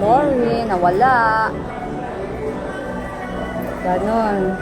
Sorry, nawala. Ganon.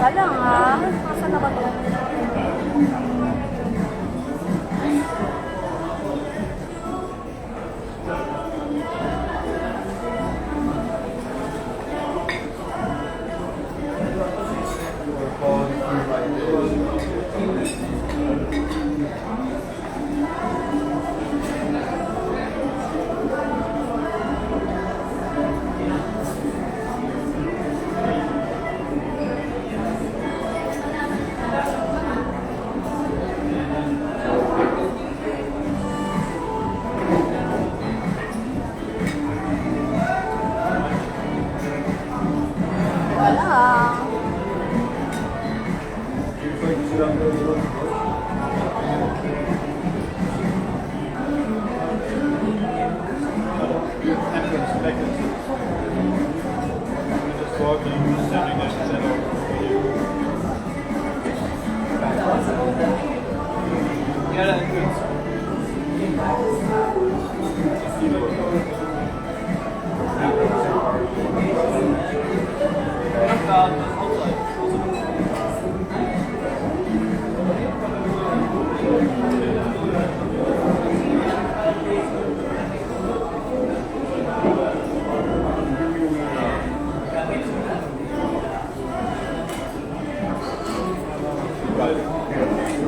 Wala nga. Nasaan na ba ito? Wala.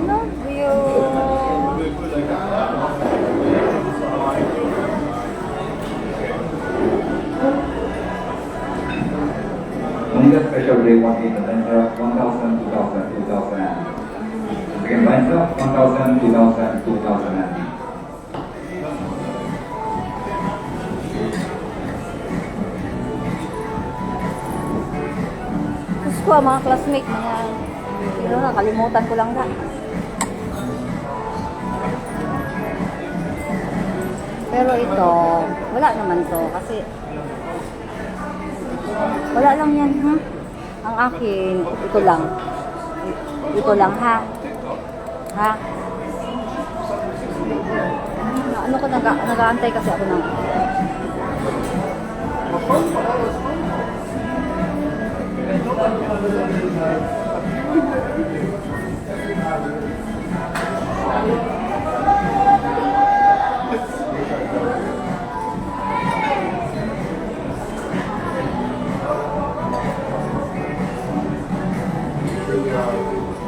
Love you. Only special day 1 1,000, 2,000, 2,000. Second line, 1,000, 2,000, 2,000. Gusto ko mga classmate, mga sino na, kalimutan ko lang na. Pero ito, wala naman to kasi wala lang yan, ha? Ang akin, ito lang. Ito lang, ha? Ha? Ano ko, nag-aantay kasi ako ng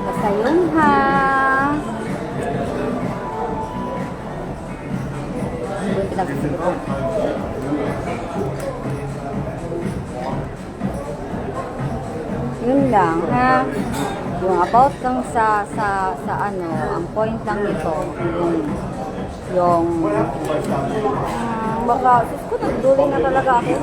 basta yun, ha? Yung pinagsisiguro. Yun lang, ha? Yung about lang sa ano, ang point lang nito, yung baka, sus ko, nagduling na talaga ako.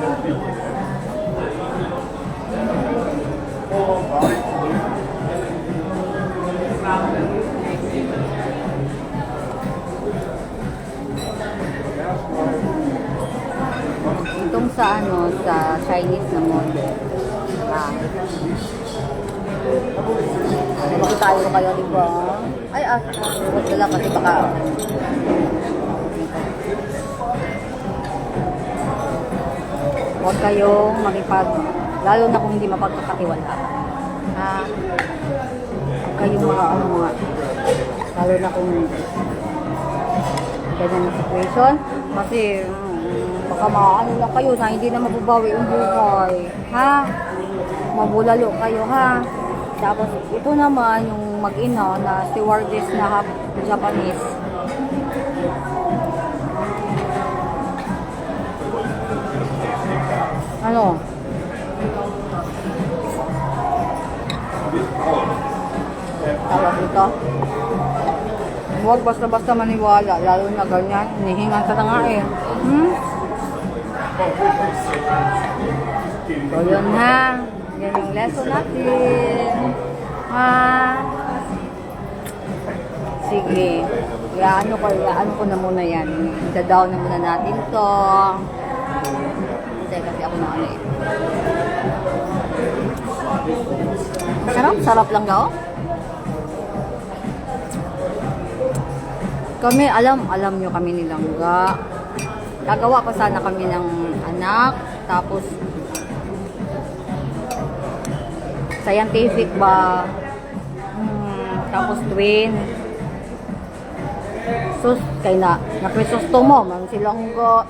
Itong sa ano, sa Chinese na model. Bakit tayo kayo, di ba? Ay, huwag na lang kasi baka huwag kayong makipag, lalo na kung hindi mapagkakatiwala. Huwag kayong mga ano mga, lalo na kung ganyan na situation. Kasi, baka maano lang kayo na hindi na mababawi yung buhay. Ha? Mabulalo kayo, ha? Tapos, ito naman, yung mag-ina na stewardess na half Japanese. Ano? Tawag ito. Huwag basta-basta maniwala, lalo na ganyan. Hinihingan ka na nga eh. So yun ha. Yan yung lesson natin. Ha? Sige. Iaano ko na muna yan. Ida-down na muna natin to. Kasi ako na ano eh. Sarap lang daw. Kami, alam nyo kami ni Langga. Gagawa pa sana kami ng anak. Tapos, scientific ba? Tapos twin. Sus, kay na, nakrisosto mo, man si Langga.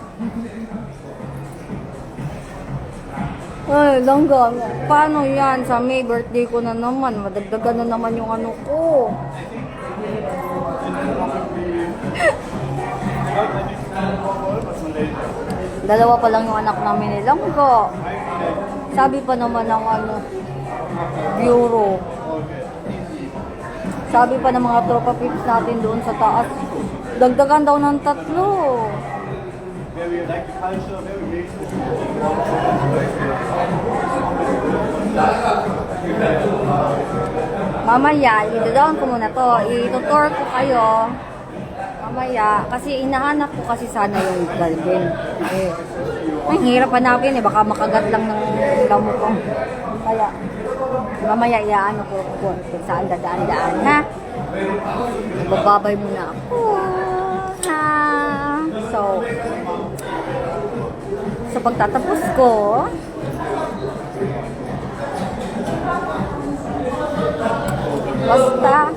Ay, Langga, paano yan? Sa May, birthday ko na naman. Madagdagan na naman yung ano ko. Dalawa pa lang yung anak namin ni Langga. Sabi pa naman ng ano, bureau. Sabi pa ng mga tropa pips natin doon sa taas, dagdagan daw ng 3. Mamaya, i-down ko muna to. I-tutor ko kayo. Mamaya, kasi inahanap ko kasi sana yung galbin. Eh, ay, hirap hanapin eh. Baka makagat lang ng lamo ko. Kaya, mamaya iaano ko kung saan dadaan-daan, ha? Bababay muna ako. Ha? So, sa pagtatapos ko, basta,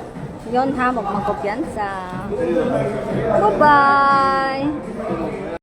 yun ha, magkumpiyansa. Bye-bye!